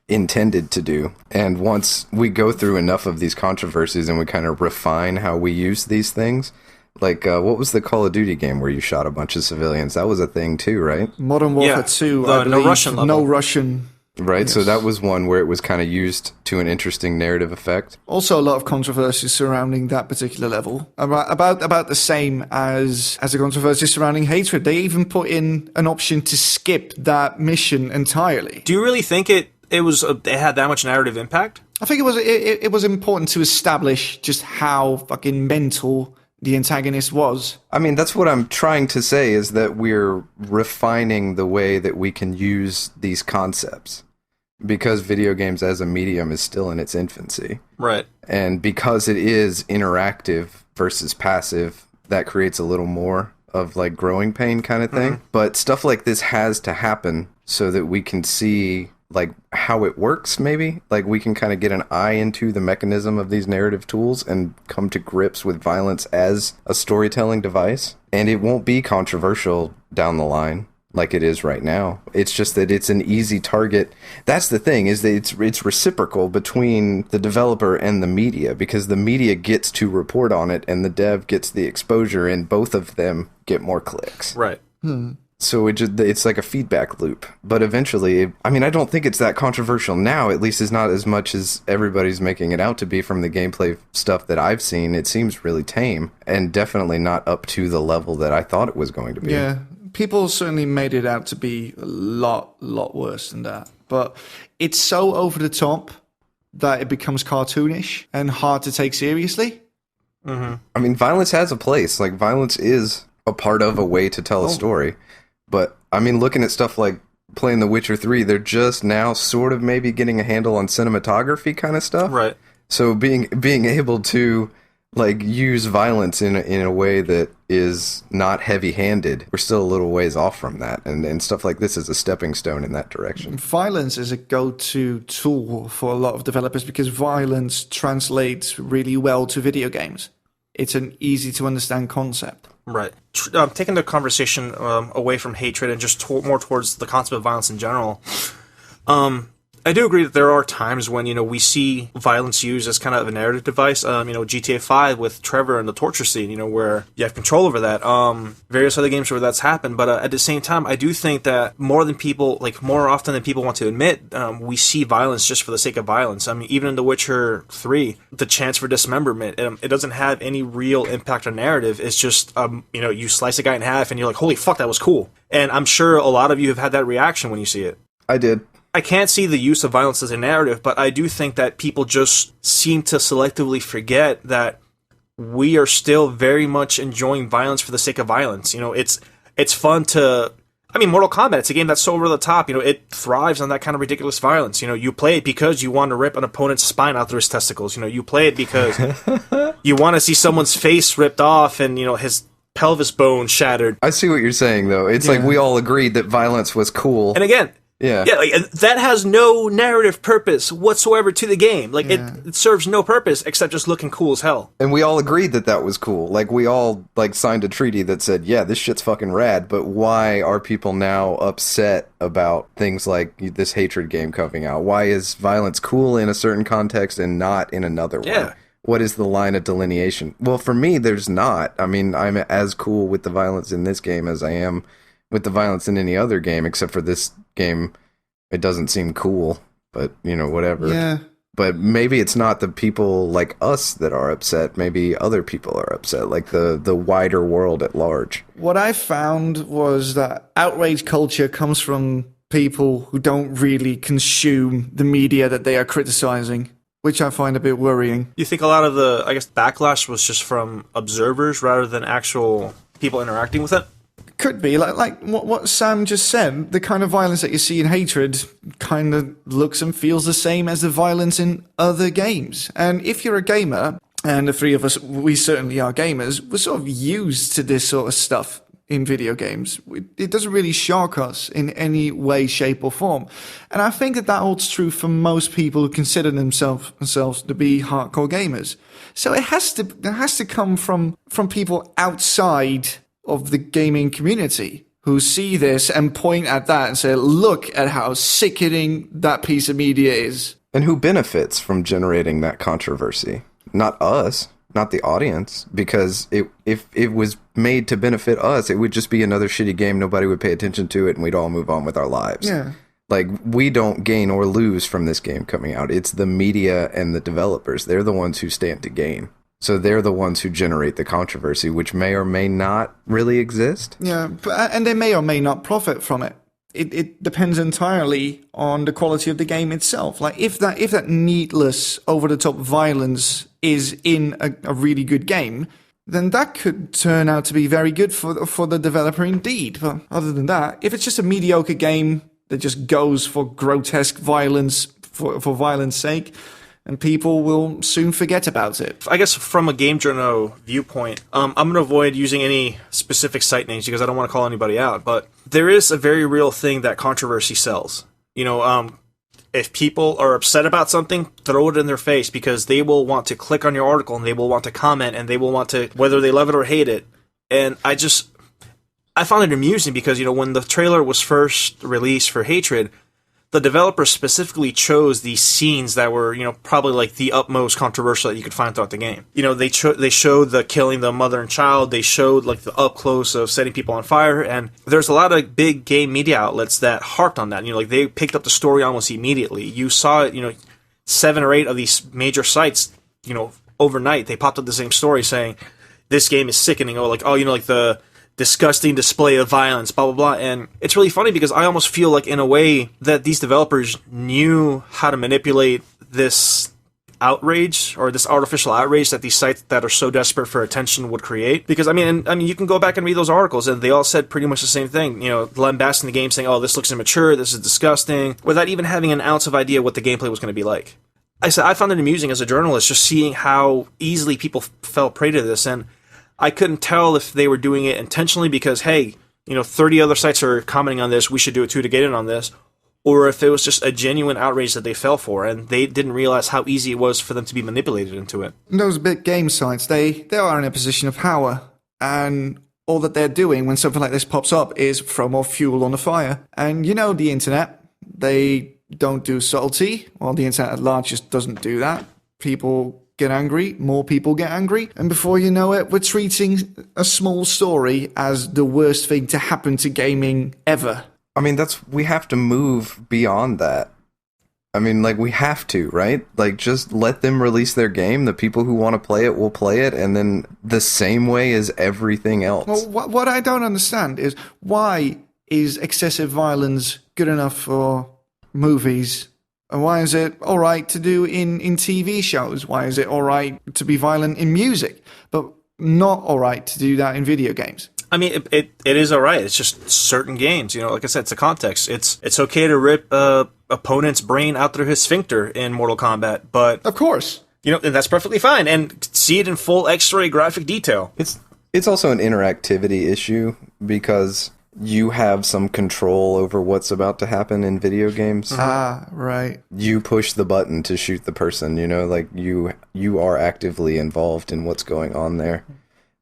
intended to do. And once we go through enough of these controversies and we kind of refine how we use these things, like what was the Call of Duty game where you shot a bunch of civilians? That was a thing too, right? Modern Warfare 2, no Russian level. No Russian. Right, yes. So that was one where it was kind of used to an interesting narrative effect. Also, a lot of controversy surrounding that particular level. About the same as the controversy surrounding Hatred. They even put in an option to skip that mission entirely. Do you really think it had that much narrative impact? I think it was important to establish just how fucking mental the antagonist was. I mean, that's what I'm trying to say, is that we're refining the way that we can use these concepts. Because video games as a medium is still in its infancy. Right. And because it is interactive versus passive, that creates a little more of like growing pain kind of thing. But stuff like this has to happen so that we can see like how it works, maybe. Like we can kind of get an eye into the mechanism of these narrative tools and come to grips with violence as a storytelling device. And it won't be controversial down the line like it is right now. It's just that it's an easy target. That's the thing, is that it's reciprocal between the developer and the media, because the media gets to report on it and the dev gets the exposure, and both of them get more clicks. Right. So it's like a feedback loop. But eventually, I mean, I don't think it's that controversial now. At least it's not as much as everybody's making it out to be from the gameplay stuff that I've seen. It seems really tame and definitely not up to the level that I thought it was going to be. Yeah, people certainly made it out to be a lot worse than that. But it's so over the top that it becomes cartoonish and hard to take seriously. Mm-hmm. I mean, violence has a place. Like, violence is a part of a way to tell a story. But, I mean, looking at stuff like playing The Witcher 3, they're just now sort of maybe getting a handle on cinematography kind of stuff. Right. So being able to, like, use violence in a way that is not heavy-handed, we're still a little ways off from that. And stuff like this is a stepping stone in that direction. Violence is a go-to tool for a lot of developers because violence translates really well to video games. It's an easy-to-understand concept. Right. Taking the conversation away from hatred and just more towards the concept of violence in general, I do agree that there are times when, we see violence used as kind of a narrative device. GTA 5 with Trevor and the torture scene, where you have control over that. Various other games where that's happened. But at the same time, I do think that more often than people want to admit, we see violence just for the sake of violence. I mean, even in The Witcher 3, the chance for dismemberment, it doesn't have any real impact on narrative. It's just, you slice a guy in half and you're like, holy fuck, that was cool. And I'm sure a lot of you have had that reaction when you see it. I did. I can't see the use of violence as a narrative, but I do think that people just seem to selectively forget that we are still very much enjoying violence for the sake of violence. It's fun to... I mean, Mortal Kombat, it's a game that's so over the top. It thrives on that kind of ridiculous violence. You play it because you want to rip an opponent's spine out through his testicles. You play it because you want to see someone's face ripped off and, his pelvis bone shattered. I see what you're saying, though. It's like we all agreed that violence was cool. And again... Yeah, that has no narrative purpose whatsoever to the game. It serves no purpose except just looking cool as hell. And we all agreed that was cool. Like, we all, signed a treaty that said, yeah, this shit's fucking rad, but why are people now upset about things like this hatred game coming out? Why is violence cool in a certain context and not in another one? What is the line of delineation? Well, for me, there's not. I mean, I'm as cool with the violence in this game as I am with the violence in any other game, except for this game, it doesn't seem cool, but, whatever. Yeah. But maybe it's not the people like us that are upset. Maybe other people are upset, like the wider world at large. What I found was that outrage culture comes from people who don't really consume the media that they are criticizing, which I find a bit worrying. You think a lot of the, backlash was just from observers rather than actual people interacting with it? Could be like what Sam just said. The kind of violence that you see in Hatred kind of looks and feels the same as the violence in other games. And if you're a gamer, and the three of us, we certainly are gamers, we're sort of used to this sort of stuff in video games. It doesn't really shock us in any way, shape, or form. And I think that holds true for most people who consider themselves to be hardcore gamers. So it has to come from people outside of the gaming community who see this and point at that and say, look at how sickening that piece of media is. And who benefits from generating that controversy? Not us, not the audience, because if it was made to benefit us, it would just be another shitty game, nobody would pay attention to it, and we'd all move on with our lives. Yeah. Like, we don't gain or lose from this game coming out. It's the media and the developers. They're the ones who stand to gain. So they're the ones who generate the controversy, which may or may not really exist. Yeah, and they may or may not profit from it. It depends entirely on the quality of the game itself. Like, if that needless, over-the-top violence is in a really good game, then that could turn out to be very good for the developer indeed. But other than that, if it's just a mediocre game that just goes for grotesque violence for violence sake, and people will soon forget about it. I guess from a game journal viewpoint, I'm going to avoid using any specific site names because I don't want to call anybody out, but there is a very real thing that controversy sells. if people are upset about something, throw it in their face, because they will want to click on your article and they will want to comment and they will want to, whether they love it or hate it. And I found it amusing because, when the trailer was first released for Hatred, the developers specifically chose these scenes that were, probably like the utmost controversial that you could find throughout the game. They showed the killing the mother and child. They showed like the up close of setting people on fire. And there's a lot of big game media outlets that harped on that. Like they picked up the story almost immediately. You saw it, 7 or 8 of these major sites, overnight, they popped up the same story saying, this game is sickening. Or like, like the disgusting display of violence, blah, blah, blah. And it's really funny because I almost feel like, in a way, that these developers knew how to manipulate this outrage, or this artificial outrage that these sites that are so desperate for attention would create. Because, I mean, you can go back and read those articles, and they all said pretty much the same thing. Lambasting the game, saying, oh, this looks immature, this is disgusting, without even having an ounce of idea what the gameplay was going to be like. I found it amusing as a journalist, just seeing how easily people fell prey to this, and I couldn't tell if they were doing it intentionally because, hey, 30 other sites are commenting on this, we should do it too to get in on this, or if it was just a genuine outrage that they fell for, and they didn't realize how easy it was for them to be manipulated into it. Those big game sites, they are in a position of power, and all that they're doing when something like this pops up is throw more fuel on the fire. And the internet, they don't do subtlety. Well, the internet at large just doesn't do that. People get angry, more people get angry, and before you know it, we're treating a small story as the worst thing to happen to gaming ever. I mean, we have to move beyond that. I mean, like, we have to, right? Like, just let them release their game. The people who want to play it will play it, and then the same way as everything else. Well, what I don't understand is, why is excessive violence good enough for movies? And why is it all right to do in TV shows? Why is it all right to be violent in music, but not all right to do that in video games? I mean, it is all right. It's just certain games. Like I said, it's a context. It's okay to rip opponent's brain out through his sphincter in Mortal Kombat, but of course, and that's perfectly fine. And see it in full X-ray graphic detail. It's also an interactivity issue because you have some control over what's about to happen in video games. Ah, right. You push the button to shoot the person, like you are actively involved in what's going on there.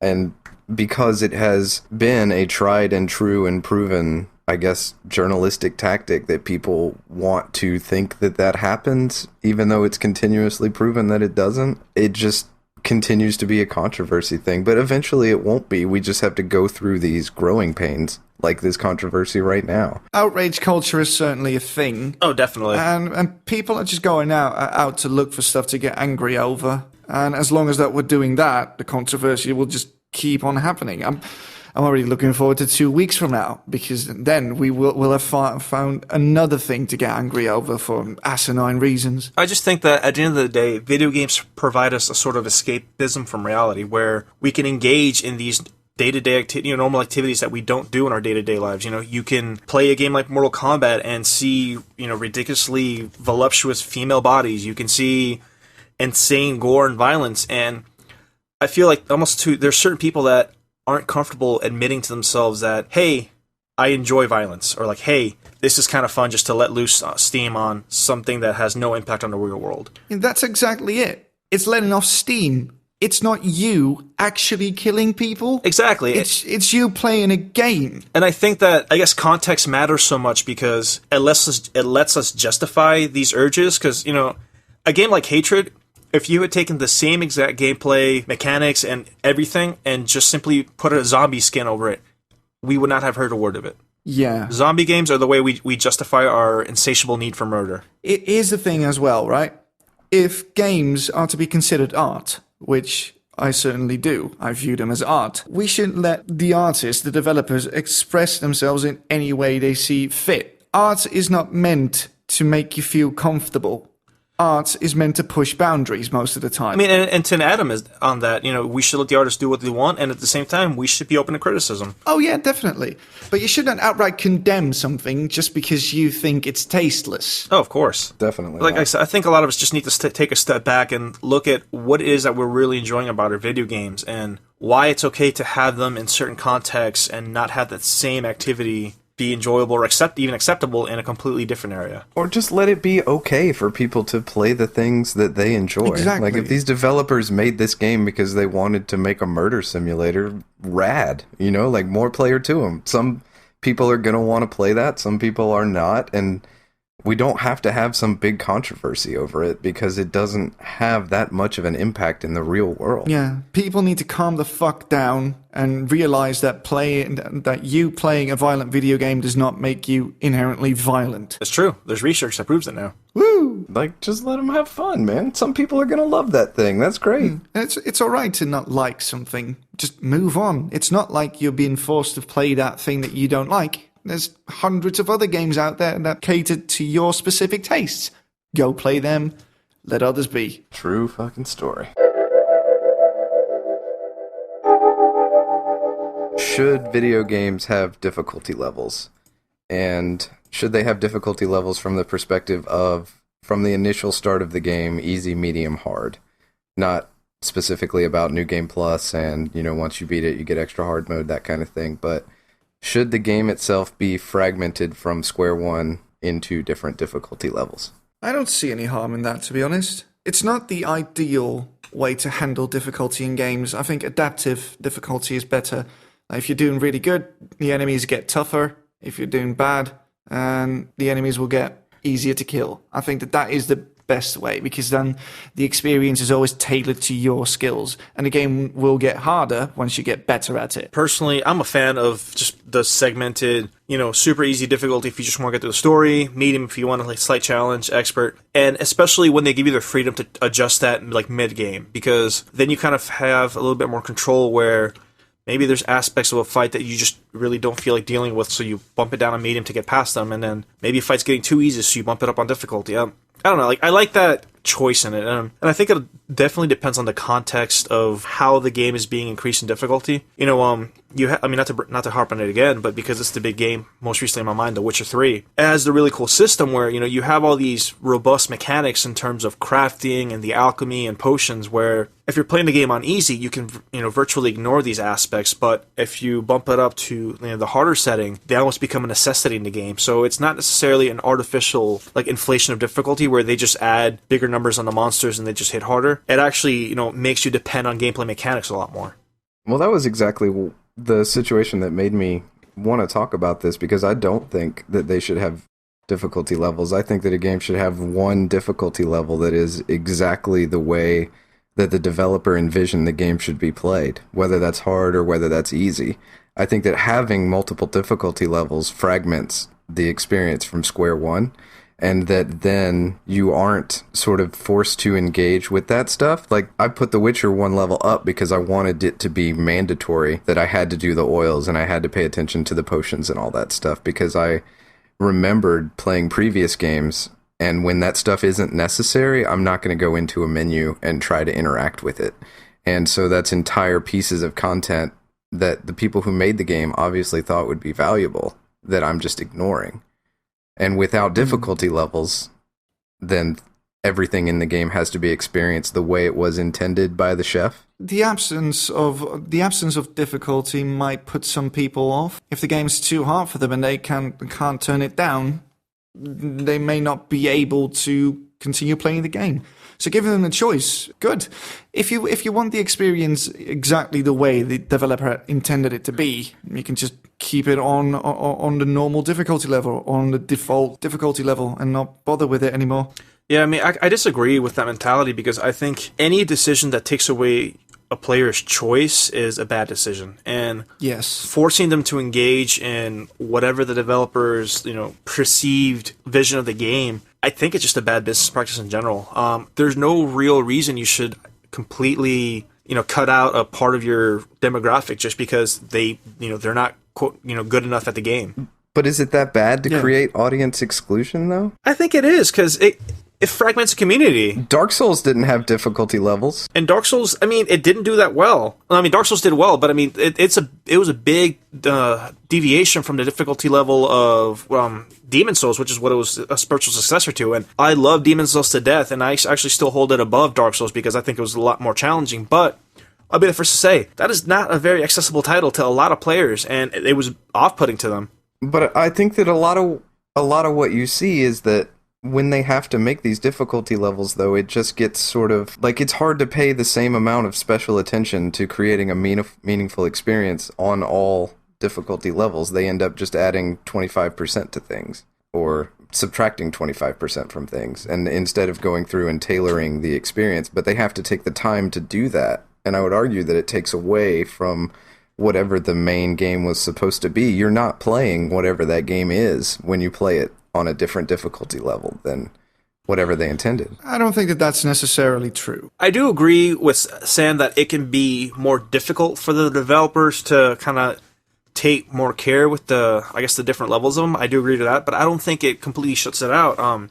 And because it has been a tried and true and proven, I guess, journalistic tactic that people want to think that happens, even though it's continuously proven that it doesn't, it just continues to be a controversy thing. But eventually it won't be. We just have to go through these growing pains, like this controversy right now. Outrage culture is certainly a thing. Oh, definitely. And people are just going out to look for stuff to get angry over. And as long as that we're doing that, the controversy will just keep on happening. I'm already looking forward to 2 weeks from now, because then we'll have found another thing to get angry over for asinine reasons. I just think that at the end of the day, video games provide us a sort of escapism from reality, where we can engage in these day-to-day normal activities that we don't do in our day-to-day lives. You can play a game like Mortal Kombat and see, ridiculously voluptuous female bodies. You can see insane gore and violence. And I feel like there's certain people that aren't comfortable admitting to themselves that, hey, I enjoy violence, or like, hey, this is kind of fun just to let loose steam on something that has no impact on the real world. And that's exactly it. It's letting off steam. It's not you actually killing people. Exactly. It's you playing a game. And I think that, I guess, context matters so much because it lets us justify these urges. Because, a game like Hatred, if you had taken the same exact gameplay, mechanics, and everything, and just simply put a zombie skin over it, we would not have heard a word of it. Yeah. Zombie games are the way we justify our insatiable need for murder. It is the thing as well, right? If games are to be considered art, which I certainly do, I view them as art, we shouldn't let the artists, the developers, express themselves in any way they see fit. Art is not meant to make you feel comfortable. Art is meant to push boundaries most of the time. I mean, and to Adam is on that, we should let the artists do what they want, and at the same time, we should be open to criticism. Oh yeah, definitely. But you shouldn't outright condemn something just because you think it's tasteless. Oh, of course. Definitely. Like I said, I think a lot of us just need to take a step back and look at what it is that we're really enjoying about our video games, and why it's okay to have them in certain contexts and not have that same activity be enjoyable or even acceptable in a completely different area. Or just let it be okay for people to play the things that they enjoy. Exactly. Like, if these developers made this game because they wanted to make a murder simulator, rad, you know, like, more player to them. Some people are going to want to play that, some people are not, and we don't have to have some big controversy over it because it doesn't have that much of an impact in the real world. Yeah, people need to calm the fuck down and realize that you playing a violent video game does not make you inherently violent. It's true. There's research that proves it now. Woo! Like, just let them have fun, man. Some people are going to love that thing. That's great. It's all right to not like something. Just move on. It's not like you're being forced to play that thing that you don't like. There's hundreds of other games out there that cater to your specific tastes. Go play them. Let others be. True fucking story. Should video games have difficulty levels? And should they have difficulty levels from the perspective of, from the initial start of the game, easy, medium, hard? Not specifically about New Game Plus and, you know, once you beat it, you get extra hard mode, that kind of thing, but should the game itself be fragmented from square one into different difficulty levels? I don't see any harm in that, to be honest. It's not the ideal way to handle difficulty in games. I think adaptive difficulty is better. If you're doing really good, the enemies get tougher. If you're doing bad, the enemies will get easier to kill. I think that is the best way, because then the experience is always tailored to your skills, and the game will get harder once you get better at it. Personally, I'm a fan of just the segmented, you know, super easy difficulty if you just want to get through the story, medium if you want a like, slight challenge, expert, and especially when they give you the freedom to adjust that like mid-game, because then you kind of have a little bit more control where maybe there's aspects of a fight that you just really don't feel like dealing with, so you bump it down on medium to get past them, and then maybe a fight's getting too easy, so you bump it up on difficulty. I don't know, like I like that choice in it, and I think it definitely depends on the context of how the game is being increased in difficulty. You know, I mean, not to harp on it again, but because it's the big game most recently in my mind, The Witcher 3, it has the really cool system where, you know, you have all these robust mechanics in terms of crafting and the alchemy and potions, where if you're playing the game on easy, you can, you know, virtually ignore these aspects, but if you bump it up to, you know, the harder setting, they almost become a necessity in the game. So it's not necessarily an artificial like inflation of difficulty where they just add bigger numbers on the monsters and they just hit harder. It actually, you know, makes you depend on gameplay mechanics a lot more. Well, that was exactly the situation that made me want to talk about this, because I don't think that they should have difficulty levels. I think that a game should have one difficulty level that is exactly the way that the developer envisioned the game should be played, whether that's hard or whether that's easy. I think that having multiple difficulty levels fragments the experience from square one, and that then you aren't sort of forced to engage with that stuff. Like, I put The Witcher one level up because I wanted it to be mandatory that I had to do the oils and I had to pay attention to the potions and all that stuff, because I remembered playing previous games, and when that stuff isn't necessary, I'm not going to go into a menu and try to interact with it. And so that's entire pieces of content that the people who made the game obviously thought would be valuable that I'm just ignoring. And without difficulty levels, then everything in the game has to be experienced the way it was intended by the chef. The absence of difficulty might put some people off. If the game's too hard for them and they can't turn it down, they may not be able to continue playing the game. So giving them the choice, good. If you want the experience exactly the way the developer intended it to be, you can just keep it on the normal difficulty level, on the default difficulty level, and not bother with it anymore. Yeah, I mean, I disagree with that mentality, because I think any decision that takes away a player's choice is a bad decision, and yes, forcing them to engage in whatever the developer's, you know, perceived vision of the game, I think it's just a bad business practice in general. There's no real reason you should completely, you know, cut out a part of your demographic just because they're not, quote, you know, good enough at the game. But is it that bad to create audience exclusion, though? I think it is, because it fragments a community. Dark Souls didn't have difficulty levels. And Dark Souls, I mean, it didn't do that well. I mean, Dark Souls did well, but I mean, it was a big deviation from the difficulty level of Demon Souls, which is what it was a spiritual successor to. And I love Demon Souls to death, and I actually still hold it above Dark Souls because I think it was a lot more challenging. But I'll be the first to say, that is not a very accessible title to a lot of players, and it was off-putting to them. But I think that a lot of what you see is that when they have to make these difficulty levels, though, it just gets sort of like it's hard to pay the same amount of special attention to creating a meaningful experience on all difficulty levels. They end up just adding 25% to things or subtracting 25% from things, and instead of going through and tailoring the experience, but they have to take the time to do that. And I would argue that it takes away from whatever the main game was supposed to be. You're not playing whatever that game is when you play it on a different difficulty level than whatever they intended. I don't think that that's necessarily true. I do agree with Sam that it can be more difficult for the developers to kind of take more care with the different levels of them. I do agree to that, but I don't think it completely shuts it out.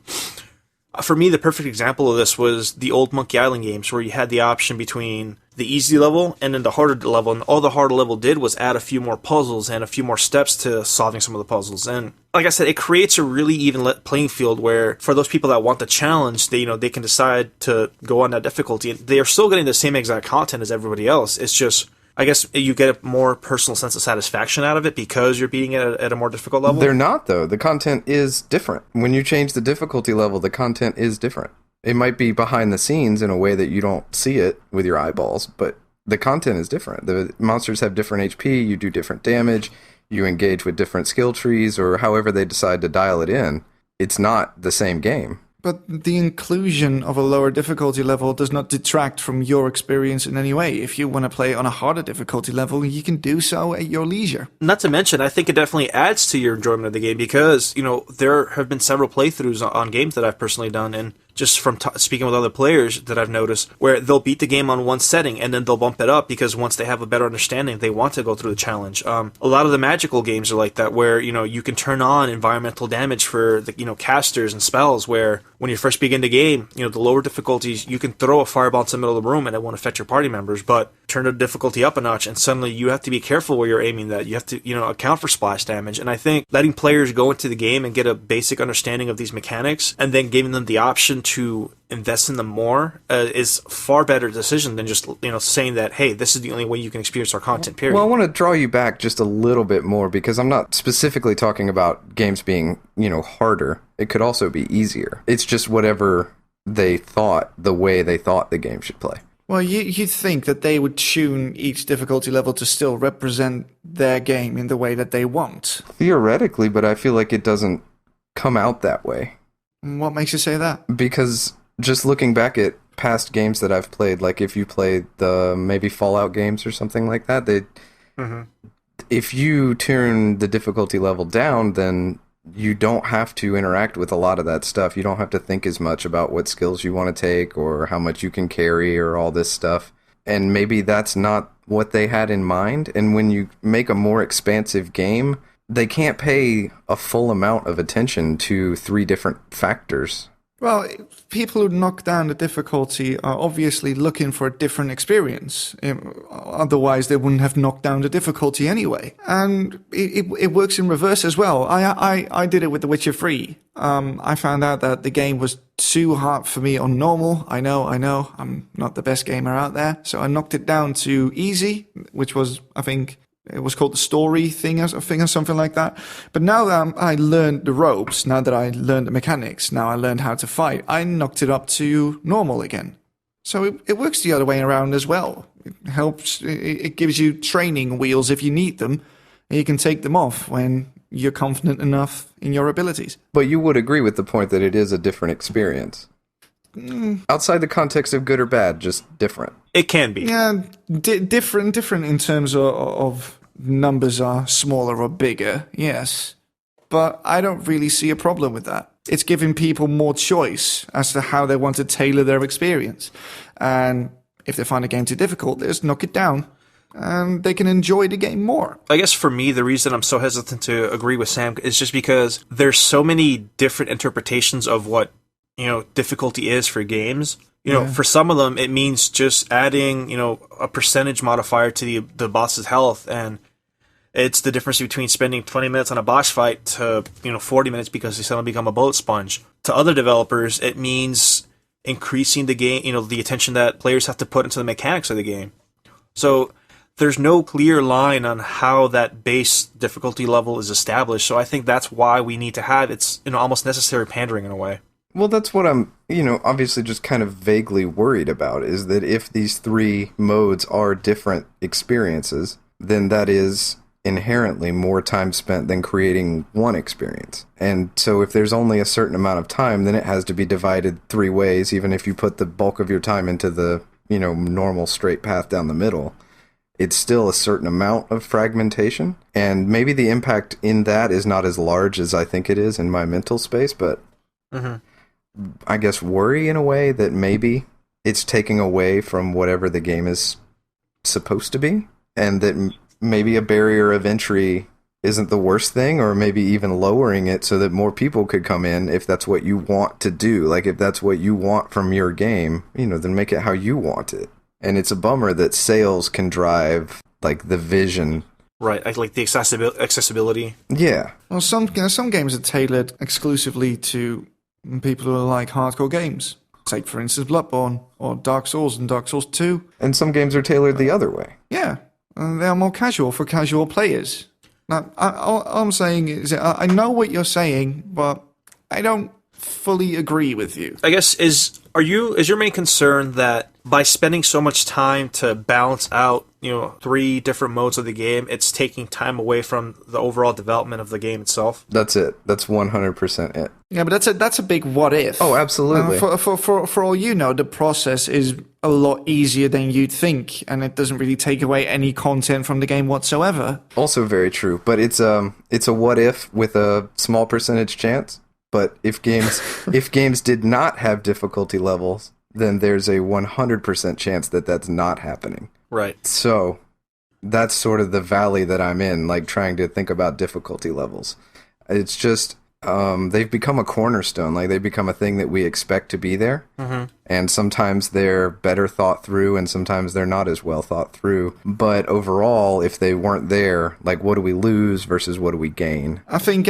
For me, the perfect example of this was the old Monkey Island games, where you had the option between the easy level and then the harder level, and all the harder level did was add a few more puzzles and a few more steps to solving some of the puzzles. And like I said, it creates a really even playing field where, for those people that want the challenge, they can decide to go on that difficulty. They are still getting the same exact content as everybody else. It's just, I guess you get a more personal sense of satisfaction out of it because you're beating it at a more difficult level. They're not, though. The content is different. When you change the difficulty level, the content is different. It might be behind the scenes in a way that you don't see it with your eyeballs, but the content is different. The monsters have different HP, you do different damage, you engage with different skill trees, or however they decide to dial it in. It's not the same game. But the inclusion of a lower difficulty level does not detract from your experience in any way. If you want to play on a harder difficulty level, you can do so at your leisure. Not to mention, I think it definitely adds to your enjoyment of the game because, there have been several playthroughs on games that I've personally done, and just from speaking with other players that I've noticed, where they'll beat the game on one setting and then they'll bump it up because once they have a better understanding, they want to go through the challenge. A lot of the magical games are like that, where you can turn on environmental damage for the casters and spells, where when you first begin the game, the lower difficulties, you can throw a fireball into the middle of the room and it won't affect your party members, but turn the difficulty up a notch and suddenly you have to be careful where you're aiming that. You have to account for splash damage. And I think letting players go into the game and get a basic understanding of these mechanics and then giving them the option to invest in them more is far better decision than just saying that, hey, this is the only way you can experience our content, period. Well, I want to draw you back just a little bit more because I'm not specifically talking about games being harder. It could also be easier. It's just whatever they thought, the way they thought the game should play. Well, you think that they would tune each difficulty level to still represent their game in the way that they want. Theoretically, but I feel like it doesn't come out that way. What makes you say that? Because just looking back at past games that I've played, like if you played the maybe Fallout games or something like that, if you turn the difficulty level down, then you don't have to interact with a lot of that stuff. You don't have to think as much about what skills you want to take or how much you can carry or all this stuff. And maybe that's not what they had in mind. And when you make a more expansive game, they can't pay a full amount of attention to 3 different factors. Well, people who knock down the difficulty are obviously looking for a different experience. Otherwise, they wouldn't have knocked down the difficulty anyway. And it works in reverse as well. I did it with The Witcher 3. I found out that the game was too hard for me on normal. I know. I'm not the best gamer out there. So I knocked it down to easy, which was, I think, it was called the story thing or something like that. But now that I learned the ropes, now that I learned the mechanics, now I learned how to fight, I knocked it up to normal again. So it works the other way around as well. It helps, it gives you training wheels if you need them, and you can take them off when you're confident enough in your abilities. But you would agree with the point that it is a different experience. Outside the context of good or bad, just different. It can be. Yeah, different in terms of numbers are smaller or bigger, yes. But I don't really see a problem with that. It's giving people more choice as to how they want to tailor their experience. And if they find a game too difficult, they just knock it down. And they can enjoy the game more. I guess for me, the reason I'm so hesitant to agree with Sam is just because there's so many different interpretations of what difficulty is for games. For some of them, it means just adding, a percentage modifier to the boss's health, and it's the difference between spending 20 minutes on a boss fight to, 40 minutes because they suddenly become a bullet sponge. To other developers, it means increasing the game, the attention that players have to put into the mechanics of the game. So there's no clear line on how that base difficulty level is established. So I think that's why we need to have it's almost necessary pandering in a way. Well, that's what I'm, obviously just kind of vaguely worried about, is that if these three modes are different experiences, then that is inherently more time spent than creating one experience. And so if there's only a certain amount of time, then it has to be divided three ways, even if you put the bulk of your time into the, normal straight path down the middle. It's still a certain amount of fragmentation, and maybe the impact in that is not as large as I think it is in my mental space, but I guess worry in a way that maybe it's taking away from whatever the game is supposed to be, and that maybe a barrier of entry isn't the worst thing, or maybe even lowering it so that more people could come in if that's what you want to do. Like, if that's what you want from your game, then make it how you want it. And it's a bummer that sales can drive, like, the vision. Right, like the accessibility. Yeah. Well, some games are tailored exclusively to people who like hardcore games. Take, for instance, Bloodborne or Dark Souls and Dark Souls 2. And some games are tailored the other way. Yeah, and they are more casual for casual players. Now, all I'm saying is I know what you're saying, but I don't fully agree with you. I guess is your main concern that by spending so much time to balance out, three different modes of the game, it's taking time away from the overall development of the game itself? That's it. That's 100% it. Yeah, but that's a big what if. Oh, absolutely. For all you know, the process is a lot easier than you'd think, and it doesn't really take away any content from the game whatsoever. Also very true, but it's a what if with a small percentage chance. But if games did not have difficulty levels, then there's a 100% chance that that's not happening. Right. So that's sort of the valley that I'm in, like trying to think about difficulty levels. It's just they've become a cornerstone, like they've become a thing that we expect to be there. Mm-hmm. And sometimes they're better thought through, and sometimes they're not as well thought through. But overall, if they weren't there, like, what do we lose versus what do we gain? I think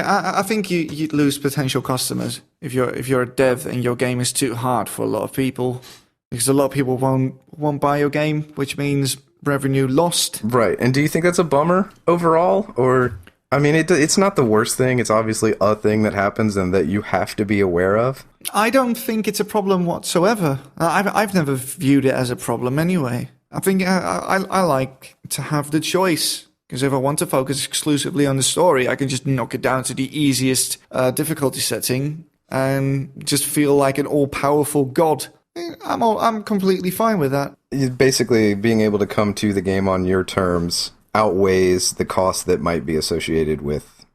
you'd lose potential customers if you're a dev and your game is too hard for a lot of people, because a lot of people won't buy your game, which means revenue lost. Right. And do you think that's a bummer overall, or? I mean, it's not the worst thing. It's obviously a thing that happens and that you have to be aware of. I don't think it's a problem whatsoever. I've never viewed it as a problem anyway. I think I like to have the choice, because if I want to focus exclusively on the story, I can just knock it down to the easiest difficulty setting and just feel like an all-powerful god. I'm completely fine with that. Basically, being able to come to the game on your terms outweighs the cost that might be associated with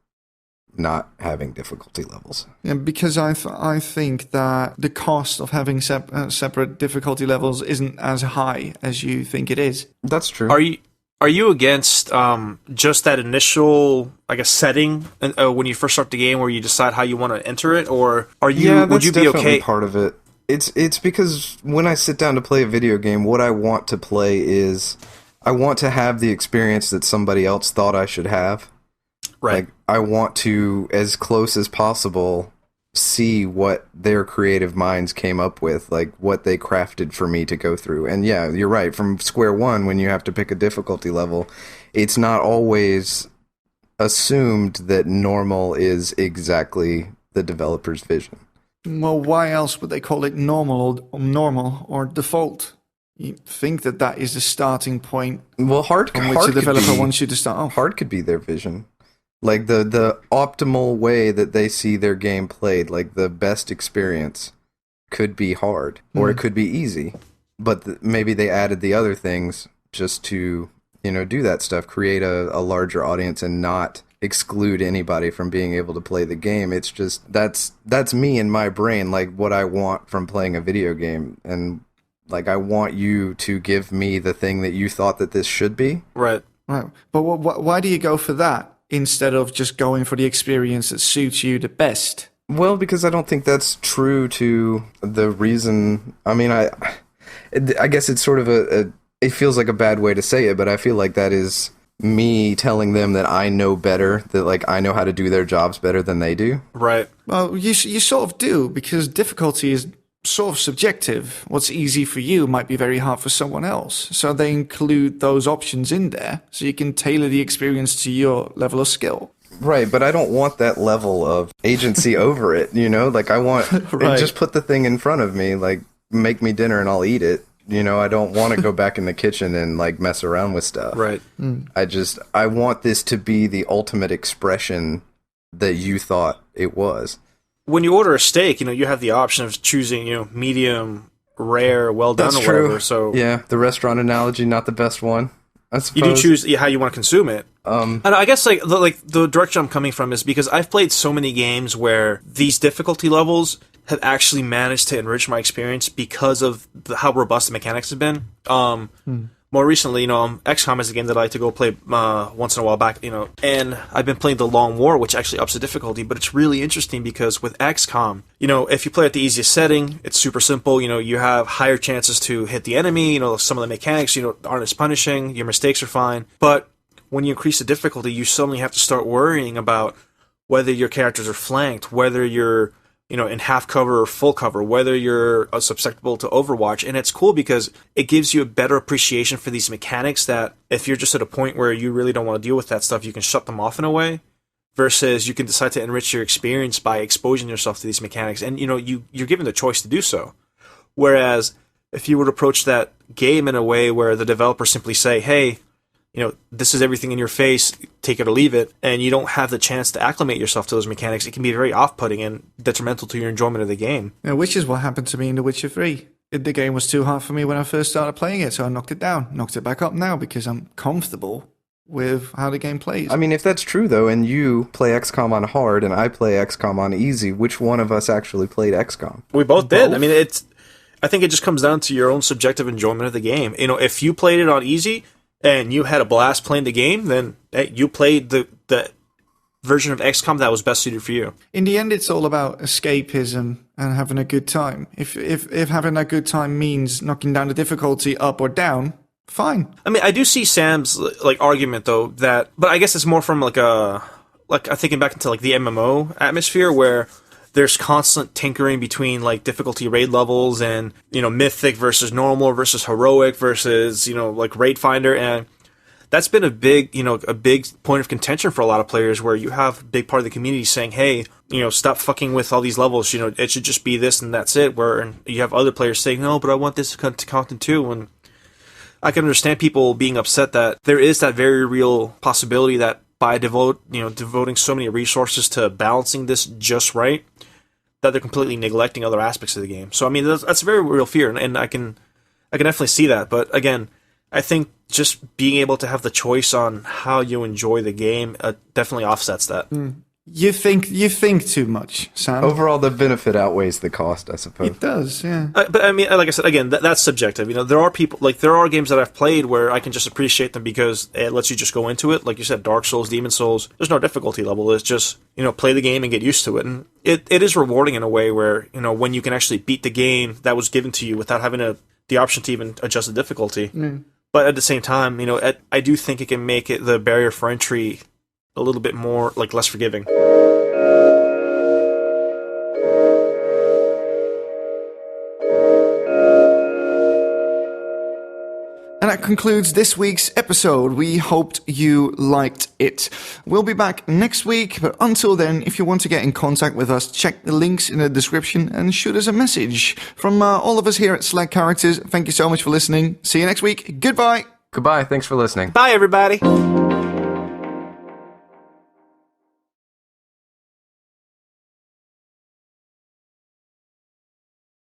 not having difficulty levels. Yeah, because I think that the cost of having separate difficulty levels isn't as high as you think it is. That's true. Are you against just that initial, I guess, setting when you first start the game, where you decide how you want to enter it, or are you? Yeah, would you be okay? Part of it. It's because when I sit down to play a video game, what I want to play is, I want to have the experience that somebody else thought I should have. Right. Like, I want to, as close as possible, see what their creative minds came up with, like what they crafted for me to go through. And yeah, you're right. From square one, when you have to pick a difficulty level, it's not always assumed that normal is exactly the developer's vision. Well, why else would they call it normal or default? You think that is the starting point. Well, from which the developer wants you to start off. Hard could be their vision. Like the optimal way that they see their game played, like the best experience could be hard, or it could be easy. But maybe they added the other things just to, do that stuff, create a larger audience and not exclude anybody from being able to play the game. It's just, that's me in my brain, like what I want from playing a video game. And like, I want you to give me the thing that you thought that this should be. Right. Right. But why do you go for that instead of just going for the experience that suits you the best? Well, because I don't think that's true to the reason. I mean, I guess it's sort of it feels like a bad way to say it, but I feel like that is me telling them that I know better, that like I know how to do their jobs better than they do. Right. Well, you sort of do, because difficulty is sort of subjective. What's easy for you might be very hard for someone else. So they include those options in there so you can tailor the experience to your level of skill. Right, but I don't want that level of agency over it, you know? Like, I want... Right. Just put the thing in front of me, like, make me dinner and I'll eat it. You know, I don't want to go back in the kitchen and, like, mess around with stuff. Right. I want this to be the ultimate expression that you thought it was. When you order a steak, you know, you have the option of choosing, you know, medium, rare, well done, That's or whatever. true. So yeah, the restaurant analogy, not the best one, I suppose. you do choose how you want to consume it. And I guess like the direction I'm coming from is because I've played so many games where these difficulty levels have actually managed to enrich my experience because of how robust the mechanics have been. More recently, you know, XCOM is a game that I like to go play once in a while back, you know, and I've been playing The Long War, which actually ups the difficulty, but it's really interesting because with XCOM, you know, if you play at the easiest setting, it's super simple, you know, you have higher chances to hit the enemy, you know, some of the mechanics, you know, aren't as punishing, your mistakes are fine, but when you increase the difficulty, you suddenly have to start worrying about whether your characters are flanked, whether you're, you know, in half cover or full cover, whether you're susceptible to Overwatch. And it's cool because it gives you a better appreciation for these mechanics that if you're just at a point where you really don't want to deal with that stuff, you can shut them off in a way, versus you can decide to enrich your experience by exposing yourself to these mechanics. And, you know, you're given the choice to do so. Whereas if you would approach that game in a way where the developers simply say, hey, you know, this is everything in your face, take it or leave it, and you don't have the chance to acclimate yourself to those mechanics, it can be very off-putting and detrimental to your enjoyment of the game. Yeah, which is what happened to me in The Witcher 3. The game was too hard for me when I first started playing it, so I knocked it down, knocked it back up now because I'm comfortable with how the game plays. I mean, if that's true, though, and you play XCOM on hard and I play XCOM on easy, which one of us actually played XCOM? We both did. I mean, I think it just comes down to your own subjective enjoyment of the game. You know, if you played it on easy and you had a blast playing the game, then hey, you played the version of XCOM that was best suited for you. In the end, it's all about escapism and having a good time. If having a good time means knocking down the difficulty up or down, fine. I mean, I do see Sam's like argument though but I guess it's more from like I'm thinking back into like the MMO atmosphere where there's constant tinkering between like difficulty raid levels and, you know, mythic versus normal versus heroic versus, you know, like raid finder. And that's been a big point of contention for a lot of players where you have a big part of the community saying, hey, you know, stop fucking with all these levels. You know, it should just be this and that's it. Where you have other players saying, no, but I want this content too. And I can understand people being upset that there is that very real possibility that by devoting so many resources to balancing this just right, that they're completely neglecting other aspects of the game. So I mean, that's a very real fear, and I can definitely see that. But again, I think just being able to have the choice on how you enjoy the game definitely offsets that. You think too much, Sam. Overall, the benefit outweighs the cost, I suppose. It does, yeah. But I mean, like I said, again, that's subjective. You know, there are games that I've played where I can just appreciate them because it lets you just go into it. Like you said, Dark Souls, Demon Souls, there's no difficulty level. It's just, you know, play the game and get used to it. And it is rewarding in a way where, you know, when you can actually beat the game that was given to you without having the option to even adjust the difficulty. But at the same time, you know, I do think it can make the barrier for entry a little bit more, like, less forgiving. And that concludes this week's episode. We hoped you liked it. We'll be back next week, but until then, if you want to get in contact with us, check the links in the description and shoot us a message. From all of us here at Select Characters, thank you so much for listening. See you next week. Goodbye. Goodbye. Thanks for listening. Bye, everybody.